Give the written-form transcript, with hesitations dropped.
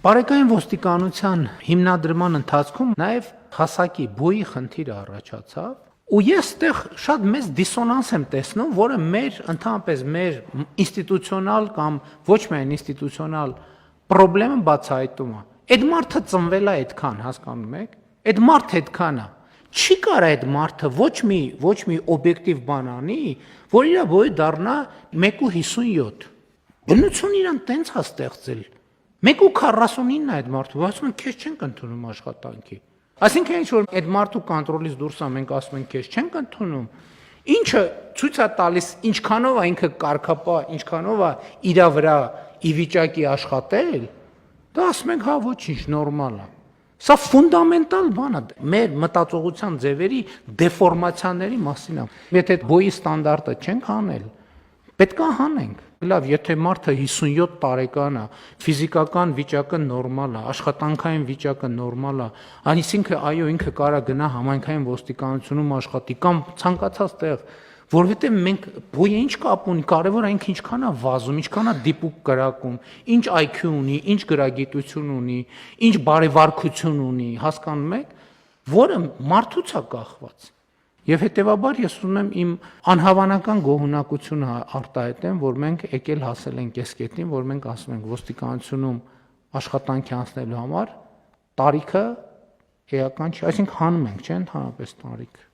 Բարեկային ոստիկանության հիմնադրման ընթացքում նաև հասակի բոյի խնդիրը առաջացավ, ու ես այդտեղ շատ մեծ դիսոնանս եմ տեսնում, որը ընդհանրապես մեր ինստիտուցիոնալ կամ ոչ միայն ինստիտուցիոնալ խնդիրը բացահայտում է։ Այդ մարդը ծնվել է այդքան, հասկանում եք։ Այդ մարդը այդքան է։ Չի կարա այդ մարդը ոչ մի օբյեկտիվ բան անի, որ իր բոյը դառնա 1.57։ Բնությունը իրան տենց է ստեղծել։ 1.49 է այդ մարդու, ասում են քեզ չենք ընդունում աշխատանքի։ Այսինքն ինչ որ այդ մարդու կոնտրոլից դուրս է, մենք ասում ենք քեզ չենք ընդունում, ինչը ցույց է տալիս ինչքանով է ինքը կարգապահ, ինչքանով է իր վրա ի վիճակի աշխատել, դա ասում ենք հա ոչինչ նորմալ է։ Սա ֆունդամենտալ բան է, մեր մտածողության ձևերի դեֆորմացիաների մասին է։ Եթե բոյի ստանդարտը չենք հանել, պետք է հանենք։ Լավ, եթե մարդը 57 տարեկան է, ֆիզիկական վիճակը նորմալ է, աշխատանքային վիճակը նորմալ է, այսինքն այո, ինքը կարա գնա համայնքային ոստիկանությունում աշխատի կամ ցանկացած տեղ, որովհետև մենք բոյը ինչ կապ ունի, կարևորը ինքը ինչքան է վազում, ինչքան է դիպուկ կրակում, ինչ IQ ունի, ինչ գրագիտություն ունի, ինչ բարեվարքություն ունի, հասկանում եք, որը մարդուց է կախված։ Եվ հետևաբար ես ուզում եմ իմ անհավանական գոհունակությունը արտահայտեմ, որ մենք եկել հասել ենք այս կետին, որ մենք ասում ենք ոստիկանությունում աշխատանքի անցնելու համար տարիքը էական չի, այսինքն հանում ենք, չէ՞, ընդհանրապես տարիք։